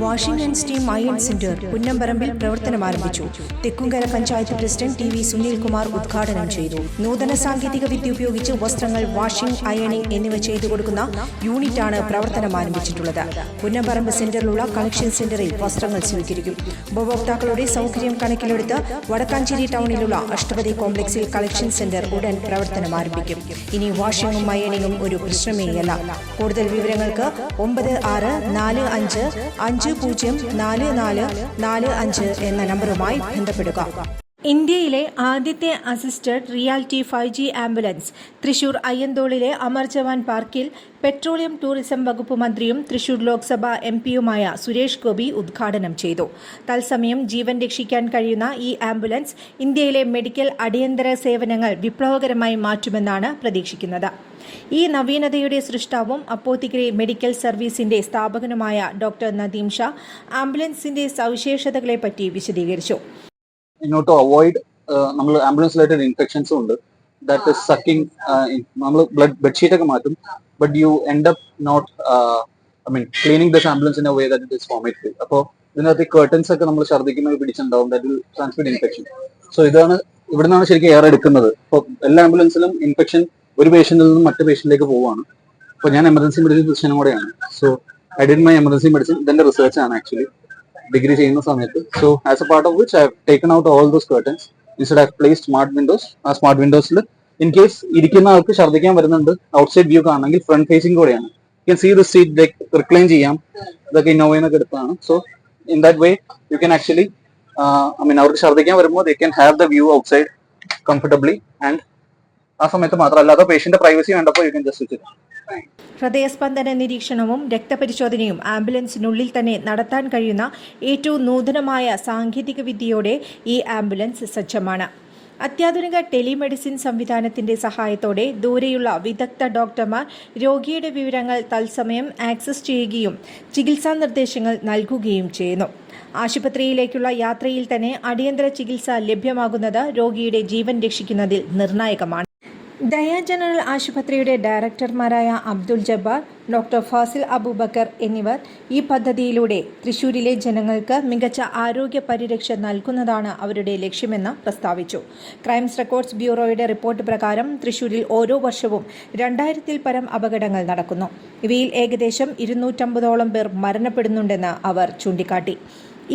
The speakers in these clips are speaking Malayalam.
Washing and steam iron centre പുന്നമ്പറമ്പിൽ പ്രവർത്തനം ആരംഭിച്ചു. Thekkumkara panchayat president T V Sunilkumar ഉദ്ഘാടനം ചെയ്തു. നൂതന സാങ്കേതിക വിദ്യ ഉപയോഗിച്ച് വസ്ത്രങ്ങൾ വാഷിംഗ്, അയണിംഗ് എന്നിവ ചെയ്തു കൊടുക്കുന്ന യൂണിറ്റാണ് പ്രവർത്തനം ആരംഭിച്ചിട്ടുള്ളത്. പുന്നമ്പറമ്പ് സെന്ററിലുള്ള കളക്ഷൻ സെന്ററിൽ വസ്ത്രങ്ങൾ സ്വീകരിക്കും. ഉപഭോക്താക്കളുടെ സൗകര്യം കണക്കിലെടുത്ത് വടക്കാഞ്ചേരി ടൗണിലുള്ള അഷ്ടപതി കോംപ്ലക്സിൽ കളക്ഷൻ സെന്റർ ഉടൻ പ്രവർത്തനം ആരംഭിക്കും. ഇനി വാഷിംഗും അയണിംഗും ഒരു പ്രശ്നമേയല്ല. കൂടുതൽ വിവരങ്ങൾക്ക് 96504445 എന്ന നമ്പറുമായി ബന്ധപ്പെടുക. ഇന്ത്യയിലെ ആദ്യത്തെ assisted reality 5G ambulance Thrissur അയ്യന്തോളിലെ അമർ ജവാൻ പാർക്കിൽ പെട്രോളിയം ടൂറിസം വകുപ്പ് മന്ത്രിയും തൃശൂർ ലോക്സഭാ MP-യുമായ സുരേഷ് ഗോപി ഉദ്ഘാടനം ചെയ്തു. തത്സമയം ജീവൻ രക്ഷിക്കാൻ കഴിയുന്ന ഈ ആംബുലൻസ് ഇന്ത്യയിലെ മെഡിക്കൽ അടിയന്തര സേവനങ്ങൾ വിപ്ലവകരമായി മാറ്റുമെന്നാണ് പ്രതീക്ഷിക്കുന്നത്. ഈ നവീനതയുടെ സൃഷ്ടാവും അപ്പോത്തിക്കരി മെഡിക്കൽ സർവീസിന്റെ സ്ഥാപകനുമായ ഡോക്ടർ നദീം ഷാ ആംബുലൻസിന്റെ സവിശേഷതകളെപ്പറ്റി വിശദീകരിച്ചു. To avoid നമ്മൾ ആംബുലൻസ് റിലേറ്റഡ് ഇൻഫെക്ഷൻസും ഉണ്ട്. ദാറ്റ് ഇസ് സക്കിംഗ്, നമ്മൾ ബെഡ്ഷീറ്റ് ഒക്കെ മാറ്റും, but you end up not cleaning this ambulance in a way that it is formative. അപ്പോൾ ഇതിനകത്ത് കർട്ടൻസ് ഒക്കെ നമ്മൾ ഛർദ്ദിക്കുമ്പോൾ പിടിച്ചിട്ടുണ്ടാവും, that will transmit infection. So ഇവിടെ നിന്നാണ് ശരിക്കും എയർ എടുക്കുന്നത്. അപ്പോൾ എല്ലാ ആംബുലൻസിലും ഇൻഫെക്ഷൻ ഒരു പേഷ്യന്റിൽ നിന്നും മറ്റു പേഷ്യന്റിലേക്ക് പോവുകയാണ്. അപ്പോൾ ഞാൻ എമർജൻസി മെഡിസിൻ ഫിസിഷ്യനും കൂടെയാണ്. So I did my emergency medicine. ഇതിന്റെ റിസർച്ച് ആണ് ആക്ച്വലി ഡിഗ്രി ചെയ്യുന്ന സമയത്ത്. So as a part of which I have taken out all those curtains. Instead I have placed smart windows. ആ സ്മാർട്ട് വിൻഡോസിൽ ഇൻ കേസ് ഇരിക്കുന്ന ആൾക്ക് ഛർദ്ദിക്കാൻ വരുന്നുണ്ട്, ഔട്ട്സൈഡ് വ്യൂ കാണണമെങ്കിൽ ഫ്രണ്ട് ഫേസിംഗ് കൂടെയാണ്. You can see the seat, recline ചെയ്യാം. ഇതൊക്കെ ഇന്നോവയിൽ എടുത്താണ്. So in that way you can actually അവർക്ക് ഛർദ്ദിക്കാൻ വരുമ്പോൾ they can have the view outside comfortably. And ആ സമയത്ത് മാത്രമല്ലാതെ പേഷ്യന്റ് പ്രൈവസി വേണ്ടപ്പോൾ you can just switch it. ഹൃദയസ്പന്ദന നിരീക്ഷണവും രക്തപരിശോധനയും ആംബുലൻസിനുള്ളിൽ തന്നെ നടത്താൻ കഴിയുന്ന ഏറ്റവും നൂതനമായ സാങ്കേതിക വിദ്യയോടെ ഈ ആംബുലൻസ് സജ്ജമാണ്. അത്യാധുനിക ടെലിമെഡിസിൻ സംവിധാനത്തിന്റെ സഹായത്തോടെ ദൂരെയുള്ള വിദഗ്ധ ഡോക്ടർമാർ രോഗിയുടെ വിവരങ്ങൾ തത്സമയം ആക്സസ് ചെയ്യുകയും ചികിത്സാ നിർദ്ദേശങ്ങൾ നൽകുകയും ചെയ്യുന്നു. ആശുപത്രിയിലേക്കുള്ള യാത്രയിൽ തന്നെ അടിയന്തര ചികിത്സ ലഭ്യമാകുന്നത് രോഗിയുടെ ജീവൻ രക്ഷിക്കുന്നതിൽ നിർണായകമാണ്. ദയ ജനറൽ ആശുപത്രിയുടെ ഡയറക്ടർമാരായ അബ്ദുൾ ജബ്ബാർ, ഡോക്ടർ ഫാസിൽ അബൂബക്കർ എന്നിവർ ഈ പദ്ധതിയിലൂടെ തൃശൂരിലെ ജനങ്ങൾക്ക് മികച്ച ആരോഗ്യ പരിരക്ഷ നൽകുന്നതാണ് അവരുടെ ലക്ഷ്യമെന്ന് പ്രസ്താവിച്ചു. ക്രൈംസ് റെക്കോർഡ്സ് ബ്യൂറോയുടെ റിപ്പോർട്ട് പ്രകാരം തൃശൂരിൽ ഓരോ വർഷവും 2000-ൽ പരം അപകടങ്ങൾ നടക്കുന്നു. ഇവയിൽ ഏകദേശം 250ഓളം പേർ മരണപ്പെടുന്നുണ്ടെന്ന് അവർ ചൂണ്ടിക്കാട്ടി.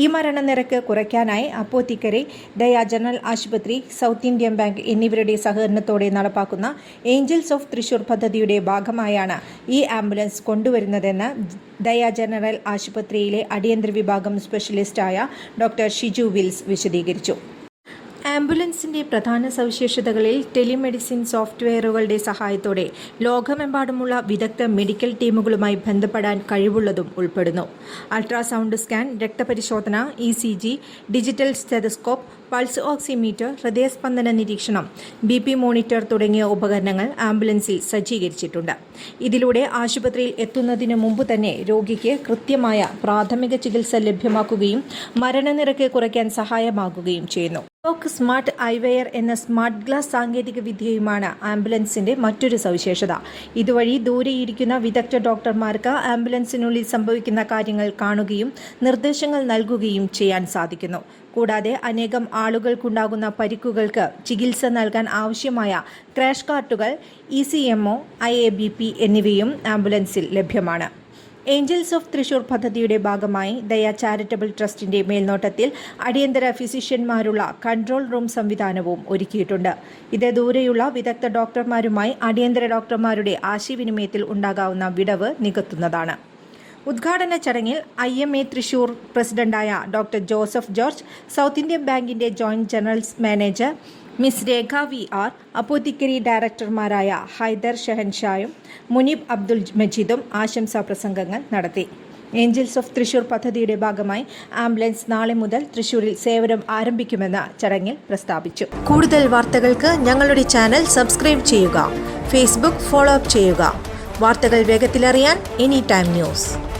ഈ മരണനിരക്ക് കുറയ്ക്കാനായി അപ്പോത്തിക്കരി, ദയ ജനറൽ ആശുപത്രി, സൗത്ത് ഇന്ത്യൻ ബാങ്ക് എന്നിവരുടെ സഹകരണത്തോടെ നടപ്പാക്കുന്ന ഏഞ്ചൽസ് ഓഫ് തൃശൂർ പദ്ധതിയുടെ ഭാഗമായാണ് ഈ ആംബുലൻസ് കൊണ്ടുവരുന്നതെന്ന് ദയ ജനറൽ ആശുപത്രിയിലെ അടിയന്തര വിഭാഗം സ്പെഷ്യലിസ്റ്റായ ഡോക്ടർ ഷിജു വിൽസ് വിശദീകരിച്ചു. ആംബുലൻസിന്റെ പ്രധാന സവിശേഷതകളിൽ ടെലിമെഡിസിൻ സോഫ്റ്റ്വെയറുകളുടെ സഹായത്തോടെ ലോകമെമ്പാടുമുള്ള വിദഗ്ധ മെഡിക്കൽ ടീമുകളുമായി ബന്ധപ്പെടാൻ കഴിവുള്ളതും ഉൾപ്പെടുന്നു. അൾട്രാസൗണ്ട് സ്കാൻ, രക്തപരിശോധന, ECG, digital stethoscope, pulse oximeter, ഹൃദയസ്പന്ദന നിരീക്ഷണം, BP മോണിറ്റർ തുടങ്ങിയ ഉപകരണങ്ങൾ ആംബുലൻസിൽ സജ്ജീകരിച്ചിട്ടുണ്ട്. ഇതിലൂടെ ആശുപത്രിയിൽ എത്തുന്നതിന് മുമ്പ് തന്നെ രോഗിക്ക് കൃത്യമായ പ്രാഥമിക ചികിത്സ ലഭ്യമാക്കുകയും മരണനിരക്ക് കുറയ്ക്കാൻ സഹായമാകുകയും ചെയ്യുന്നു. സ്മാർട്ട് ഐവെയർ എന്ന സ്മാർട്ട് ഗ്ലാസ് സാങ്കേതിക വിദ്യയുമാണ് ആംബുലൻസിന്റെ മറ്റൊരു സവിശേഷത. ഇതുവഴി ദൂരെയിരിക്കുന്ന വിദഗ്ധ ഡോക്ടർമാർക്ക് ആംബുലൻസിനുള്ളിൽ സംഭവിക്കുന്ന കാര്യങ്ങൾ കാണുകയും നിർദ്ദേശങ്ങൾ നൽകുകയും ചെയ്യാൻ സാധിക്കുന്നു. കൂടാതെ അനേകം ആളുകൾക്കുണ്ടാകുന്ന പരിക്കുകൾക്ക് ചികിത്സ നൽകാൻ ആവശ്യമായ ക്രാഷ് കാർട്ടുകൾ, ECMO, IABP എന്നിവയും ആംബുലൻസിൽ ലഭ്യമാണ്. ഏഞ്ചൽസ് ഓഫ് തൃശൂർ പദ്ധതിയുടെ ഭാഗമായി ദയ ചാരിറ്റബിൾ ട്രസ്റ്റിന്റെ മേൽനോട്ടത്തിൽ അടിയന്തര ഫിസിഷ്യന്മാരുള്ള കൺട്രോൾ റൂം സംവിധാനവും ഒരുക്കിയിട്ടുണ്ട്. ഇത് ദൂരെയുള്ള വിദഗ്ധ ഡോക്ടർമാരുമായി അടിയന്തര ഡോക്ടർമാരുടെ ആശയവിനിമയത്തിൽ ഉണ്ടാകാവുന്ന വിടവ് നികത്തുന്നതാണ്. ഉദ്ഘാടന ചടങ്ങിൽ IMA തൃശൂർ പ്രസിഡന്റായ doctor Joseph George, south Indian ബാങ്കിന്റെ ജോയിന്റ് ജനറൽ മാനേജർ മിസ് രേഖ VR, അപ്പോത്തിക്കരി ഡയറക്ടർമാരായ ഹൈദർ ഷഹൻഷായും മുനീബ് അബ്ദുൽ മജീദും ആശംസാ പ്രസംഗങ്ങൾ നടത്തി. ഏഞ്ചൽസ് ഓഫ് തൃശൂർ പദ്ധതിയുടെ ഭാഗമായി ആംബുലൻസ് നാളെ മുതൽ തൃശൂരിൽ സേവനം ആരംഭിക്കുമെന്ന് ചടങ്ങിൽ പ്രസ്താവിച്ചു. കൂടുതൽ വാർത്തകൾക്ക് ഞങ്ങളുടെ ചാനൽ സബ്സ്ക്രൈബ് ചെയ്യുക. ഫേസ്ബുക്ക് ഫോളോ അപ്പ് ചെയ്യുക. വാർത്തകൾ വേഗത്തിലറിയാൻ എനി ടൈം ന്യൂസ്.